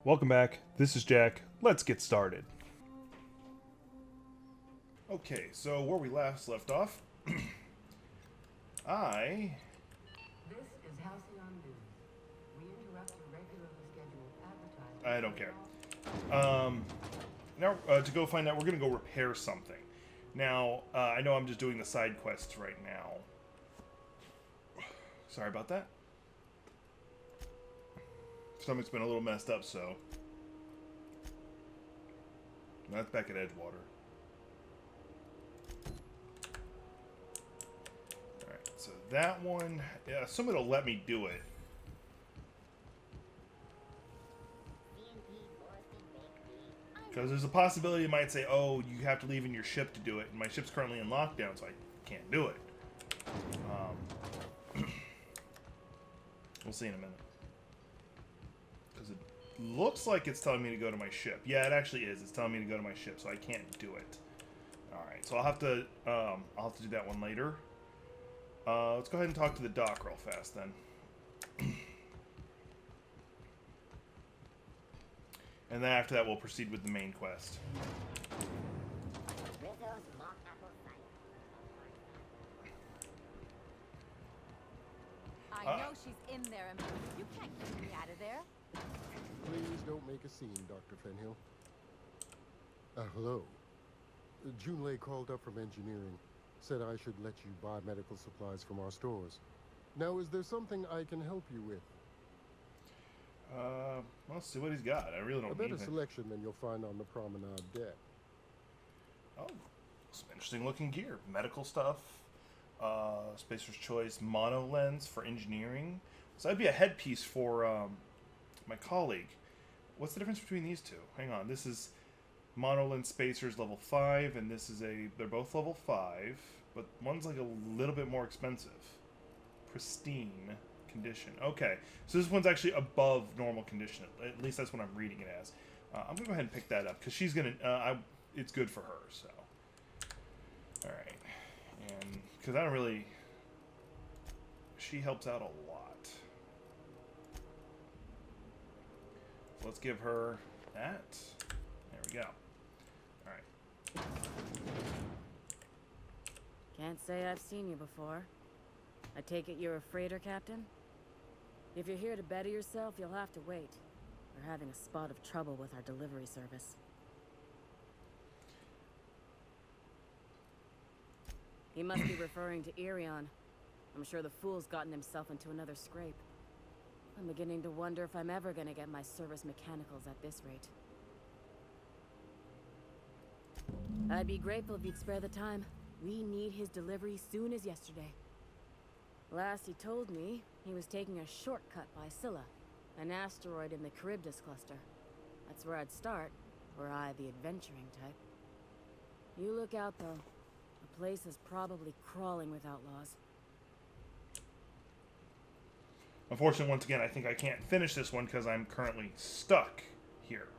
Welcome back. This is Jack. Let's get started. Okay, so where we last left off, I This is Halcyon News. We interrupt your regularly scheduled advertising. I don't care. Now to go find out, we're gonna go repair something. Now I know I'm just doing the side quests right now. Sorry about that. Stomach's been a little messed up, so that's back at Edgewater. Alright, so that one, yeah, somebody will let me do it. Because there's a possibility it might say, oh, you have to leave in your ship to do it, and my ship's currently in lockdown, so I can't do it. We'll see in a minute. Because it looks like it's telling me to go to my ship. Yeah, it actually is. It's telling me to go to my ship, so I can't do it. Alright, so I'll have to do that one later. Let's go ahead and talk to the doc real fast, then. And then after that, we'll proceed with the main quest. I know she's in there, and you can't keep me out of there. Please don't make a scene, Dr. Fenhill. Hello. Junlei called up from engineering. Said I should let you buy medical supplies from our stores. Now, is there something I can help you with? Let's see what he's got. I really don't A better need it. selection than you'll find on the promenade deck. Oh, some interesting looking gear. Medical stuff. Spacer's Choice mono lens for engineering. So that'd be a headpiece for my colleague. What's the difference between these two? Hang on. This is mono lens Spacer's level 5, and this is they're both level 5, but one's like a little bit more expensive. Pristine condition. Okay, so this one's actually above normal condition. At least that's what I'm reading it as. I'm gonna go ahead and pick that up because she's gonna. It's good for her. So, all right, and because I don't really. She helps out a lot. So let's give her that. There we go. All right. Can't say I've seen you before. I take it you're a freighter captain? If you're here to better yourself, you'll have to wait. We're having a spot of trouble with our delivery service. He must be referring to Irion. I'm sure the fool's gotten himself into another scrape. I'm beginning to wonder if I'm ever gonna get my service mechanicals at this rate. I'd be grateful if you'd spare the time. We need his delivery soon as yesterday. Last he told me, he was taking a shortcut by Scylla, an asteroid in the Charybdis cluster. That's where I'd start, were I the adventuring type. You look out, though. The place is probably crawling with outlaws. Unfortunately, once again, I think I can't finish this one because I'm currently stuck here.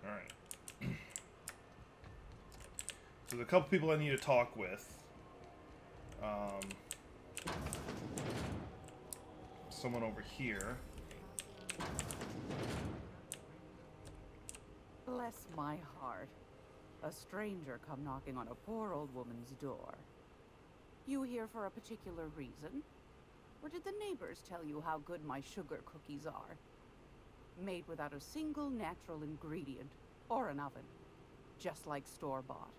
Alright. So there's a couple people I need to talk with. Someone over here. Bless my heart. A stranger come knocking on a poor old woman's door. You here for a particular reason? Or did the neighbors tell you how good my sugar cookies are? Made without a single natural ingredient or an oven. Just like store-bought.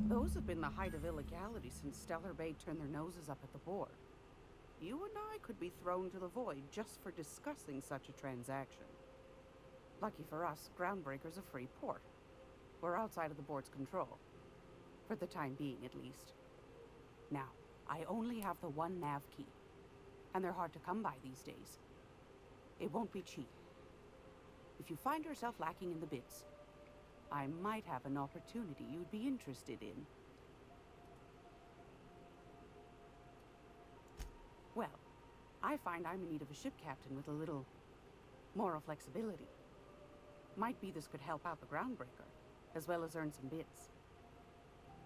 Those have been the height of illegality since Stellar Bay turned their noses up at the board. You and I could be thrown to the void just for discussing such a transaction. Lucky for us, Groundbreaker's a free port. We're outside of the board's control. For the time being, at least. Now, I only have the one nav key. And they're hard to come by these days. It won't be cheap. If you find yourself lacking in the bits, I might have an opportunity you'd be interested in. Well, I find I'm in need of a ship captain with a little moral flexibility. Might be this could help out the Groundbreaker. as well as earn some bits.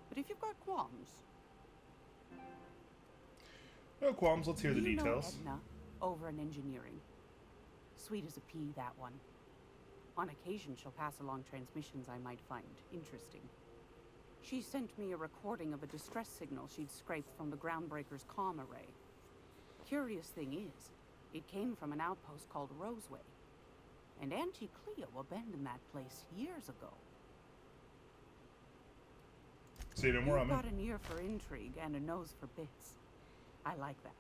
But if you've got qualms... No qualms, let's hear the You know details. Edna, over in engineering. Sweet as a pea, that one. On occasion, she'll pass along transmissions I might find interesting. She sent me a recording of a distress signal she'd scraped from the Groundbreaker's comm array. Curious thing is, it came from an outpost called Roseway. And Auntie Cleo abandoned that place years ago. Say no more, You've I'm got in. an ear for intrigue and a nose for bits. I like that.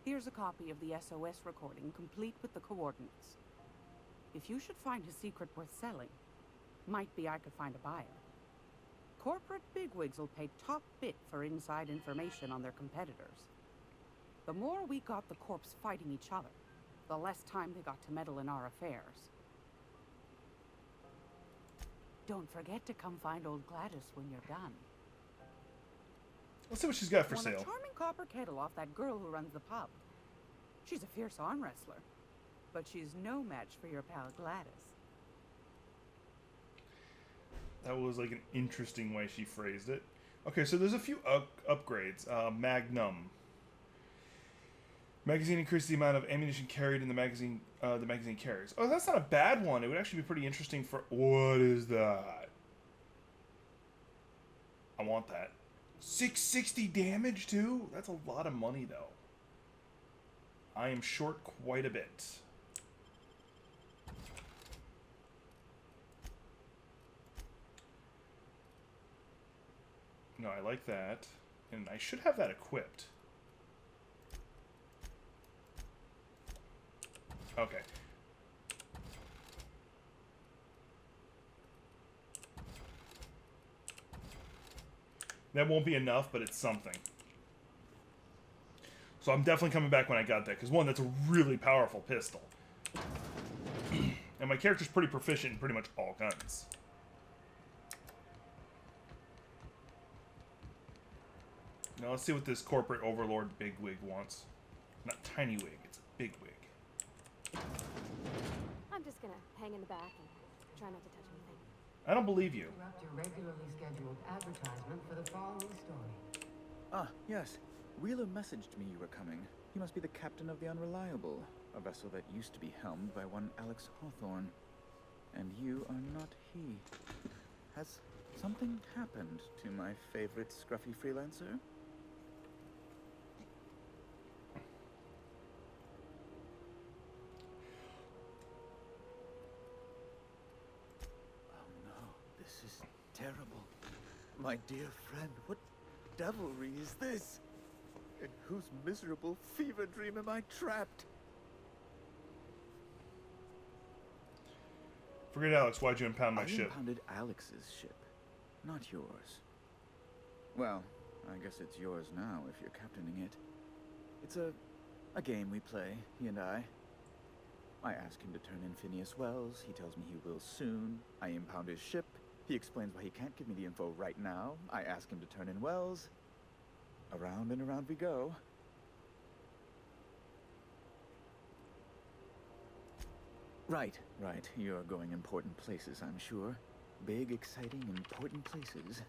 Here's a copy of the SOS recording, complete with the coordinates. If you should find a secret worth selling, might be I could find a buyer. Corporate bigwigs will pay top bit for inside information on their competitors. The more we got the corps fighting each other, the less time they got to meddle in our affairs. Don't forget to come find old Gladys when you're done. Let's see what she's got for Won sale. a charming copper kettle off that girl who runs the pub. She's a fierce arm wrestler, but she's no match for your pal Gladys. That was like an interesting way she phrased it. Okay, so there's a few upgrades. Magnum. Magazine increases the amount of ammunition carried in the magazine carries. Oh, that's not a bad one. It would actually be pretty interesting for... What is that? I want that. 660 damage, too? That's a lot of money, though. I am short quite a bit. No, I like that. And I should have that equipped. Okay. That won't be enough, but it's something. So I'm definitely coming back when I got that, because one, that's a really powerful pistol. And my character's pretty proficient in pretty much all guns. Now let's see what this corporate overlord bigwig wants. Not tiny wig, it's a big wig. I'm just gonna hang in the back and try not to touch anything. I don't believe you. Interrupt your regularly scheduled advertisement for the following story. Ah, yes. Wheeler messaged me you were coming. He must be the captain of the Unreliable, a vessel that used to be helmed by one Alex Hawthorne. And you are not he. Has something happened to my favorite scruffy freelancer? Oh no, this is terrible. My dear friend, what devilry is this? In whose miserable fever dream am I trapped? Forget Alex, why'd you impound my I ship? impounded Alex's ship, not yours. Well, I guess it's yours now if you're captaining it. It's a game we play, he and I. I ask him to turn in Phineas Wells. He tells me he will soon. I impound his ship. He explains why he can't give me the info right now. I ask him to turn in Wells. Around and around we go. Right. You're going important places, I'm sure. Big, exciting, important places.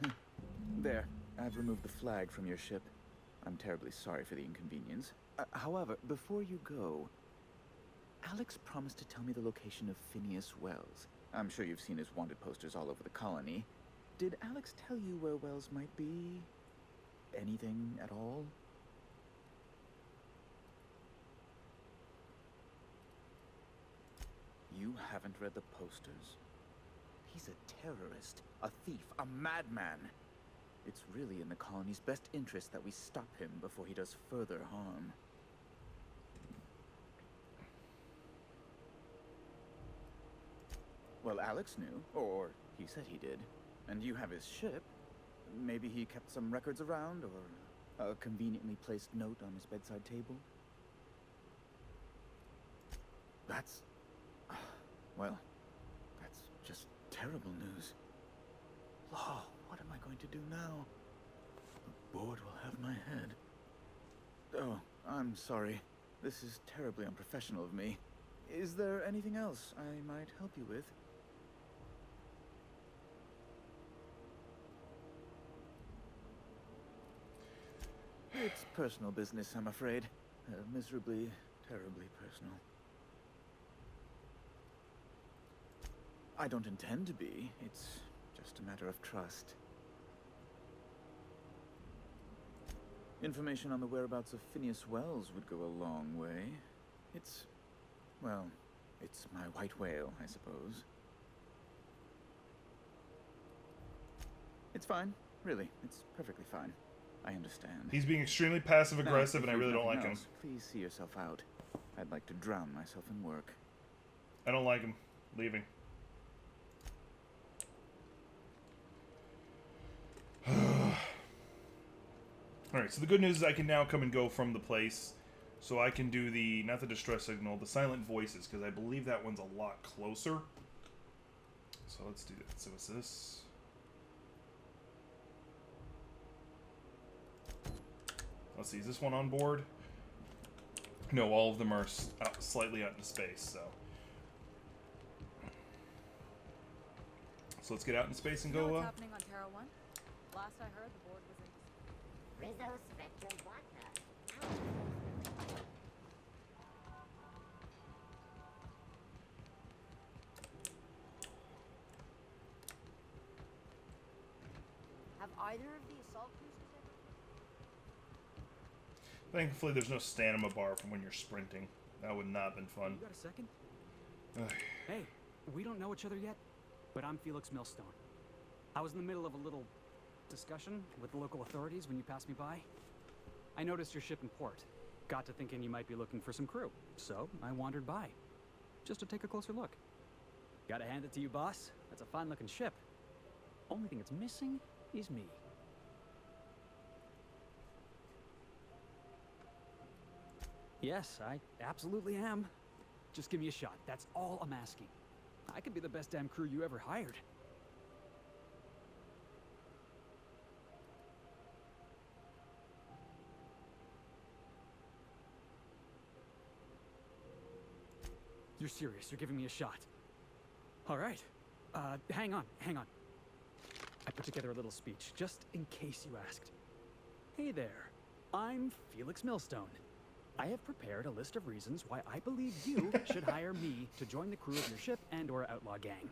There, I've removed the flag from your ship. I'm terribly sorry for the inconvenience. However, before you go, Alex promised to tell me the location of Phineas Wells. I'm sure you've seen his wanted posters all over the colony. Did Alex tell you where Wells might be? Anything at all? You haven't read the posters? He's a terrorist, a thief, a madman. It's really in the colony's best interest that we stop him before he does further harm. Well, Alex knew, or he said he did. And you have his ship. Maybe he kept some records around, or a conveniently placed note on his bedside table. That's... well, that's just terrible news. Law, what am I going to do now? The board will have my head. Oh, I'm sorry. This is terribly unprofessional of me. Is there anything else I might help you with? It's personal business, I'm afraid. Miserably, terribly personal. I don't intend to be. It's just a matter of trust. Information on the whereabouts of Phineas Wells would go a long way. Well, it's my white whale, I suppose. It's fine. Really, it's perfectly fine. I understand. He's being extremely passive Now, aggressive, if and I you've really don't nothing like him. else, please see yourself out. I'd like to drown myself in work. I don't like him. Leaving. Alright, so the good news is I can now come and go from the place. So I can do the, not the distress signal, the silent voices, because I believe that one's a lot closer. So let's do that. So what's this? Let's see, is this one on board? No, all of them are slightly out into space, so. So let's get out in space and You know go, what's happening on Terra 1? Last I heard, the board was in... Rizzo Spectrum Wanda. Have either of the assault cruisers ever... Thankfully, there's no stamina bar from when you're sprinting. That would not have been fun. You got a second? Ugh. Hey, we don't know each other yet, but I'm Felix Millstone. I was in the middle of a little discussion with the local authorities when you passed me by. I noticed your ship in port. Got to thinking you might be looking for some crew, so I wandered by, just to take a closer look. Gotta hand it to you, boss. That's a fine-looking ship. Only thing it's missing is me. Yes, I absolutely am. Just give me a shot. That's all I'm asking. I could be the best damn crew you ever hired. You're serious. You're giving me a shot. All right. Hang on. I put together a little speech, just in case you asked. Hey there. I'm Felix Millstone. I have prepared a list of reasons why I believe you should hire me to join the crew of your ship and/or outlaw gang.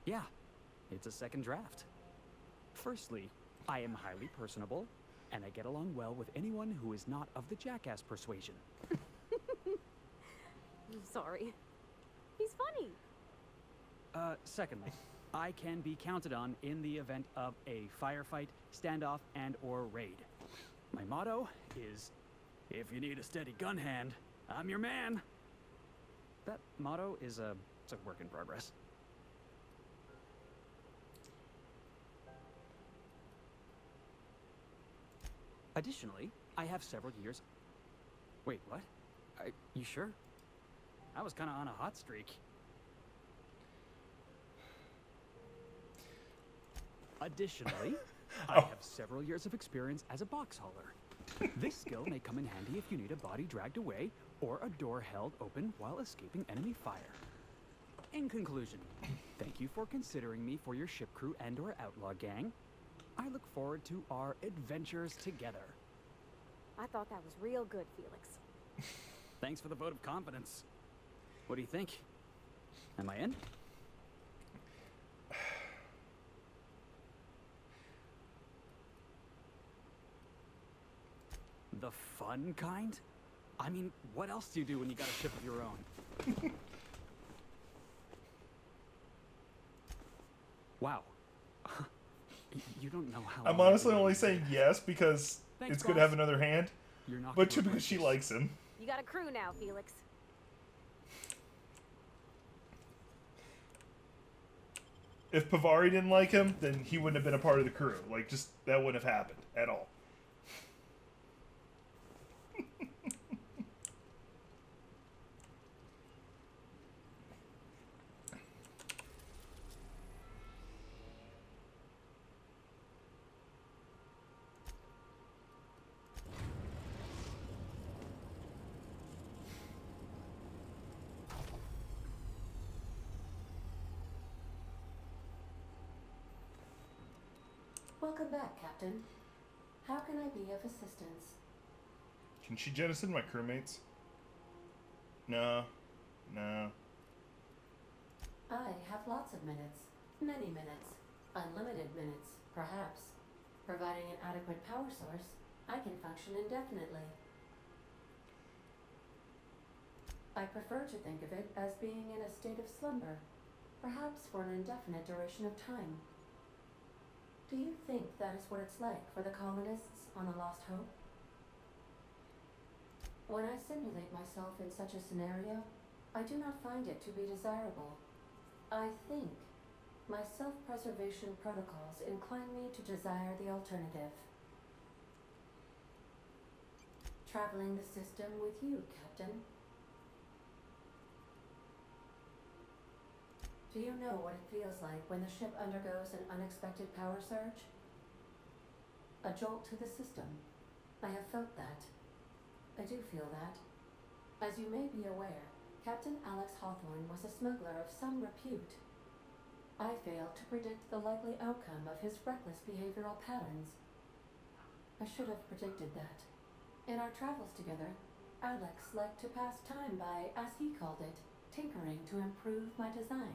Yeah, it's a second draft. Firstly, I am highly personable, and I get along well with anyone who is not of the jackass persuasion. I'm sorry. He's funny. Secondly, I can be counted on in the event of a firefight, standoff, and/or raid. My motto is, if you need a steady gun hand, I'm your man. That motto is it's a work in progress. Additionally, I have several years... Wait, what? You sure? I was kind of on a hot streak. Additionally, I have several years of experience as a box hauler. This skill may come in handy if you need a body dragged away or a door held open while escaping enemy fire. In conclusion, thank you for considering me for your ship crew and/or outlaw gang. I look forward to our adventures together. I thought that was real good, Felix. Thanks for the vote of confidence. What do you think? Am I in? The fun kind? I mean, what else do you do when you got a ship of your own? Wow. You don't know how... I'm long I've honestly been only waiting. saying yes because Thanks, it's good to boss. have another hand, You're not but gonna two because she regret likes him. You got a crew now, Felix. If Pavari didn't like him, then he wouldn't have been a part of the crew. Like, just, that wouldn't have happened at all. Welcome back, Captain. How can I be of assistance? Can she jettison my crewmates? No. No. I have lots of minutes. Many minutes. Unlimited minutes, perhaps. Providing an adequate power source, I can function indefinitely. I prefer to think of it as being in a state of slumber, perhaps for an indefinite duration of time. Do you think that is what it's like for the colonists on the Lost Hope? When I simulate myself in such a scenario, I do not find it to be desirable. I think my self-preservation protocols incline me to desire the alternative. Traveling the system with you, Captain. Do you know what it feels like when the ship undergoes an unexpected power surge? A jolt to the system. I have felt that. I do feel that. As you may be aware, Captain Alex Hawthorne was a smuggler of some repute. I failed to predict the likely outcome of his reckless behavioral patterns. I should have predicted that. In our travels together, Alex liked to pass time by, as he called it, tinkering to improve my design.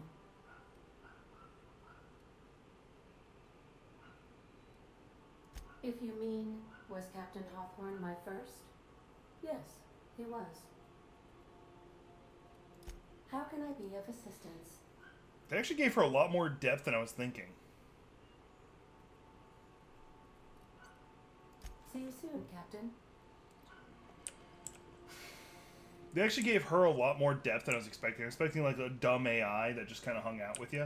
If you mean, was Captain Hawthorne my first? Yes, he was. How can I be of assistance? They actually gave her a lot more depth than I was thinking. See you soon, Captain. They actually gave her a lot more depth than I was expecting. I was expecting like a dumb AI that just kind of hung out with you.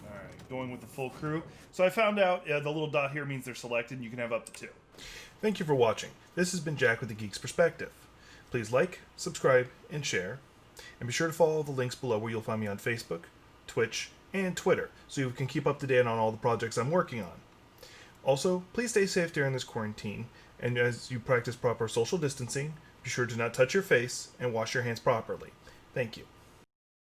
Alright, going with the full crew. So I found out the little dot here means they're selected and you can have up to 2. Thank you for watching. This has been Jack with the Geek's Perspective. Please like, subscribe, and share. And be sure to follow the links below where you'll find me on Facebook, Twitch, and Twitter so you can keep up to date on all the projects I'm working on. Also, please stay safe during this quarantine, and as you practice proper social distancing, be sure to not touch your face and wash your hands properly. Thank you.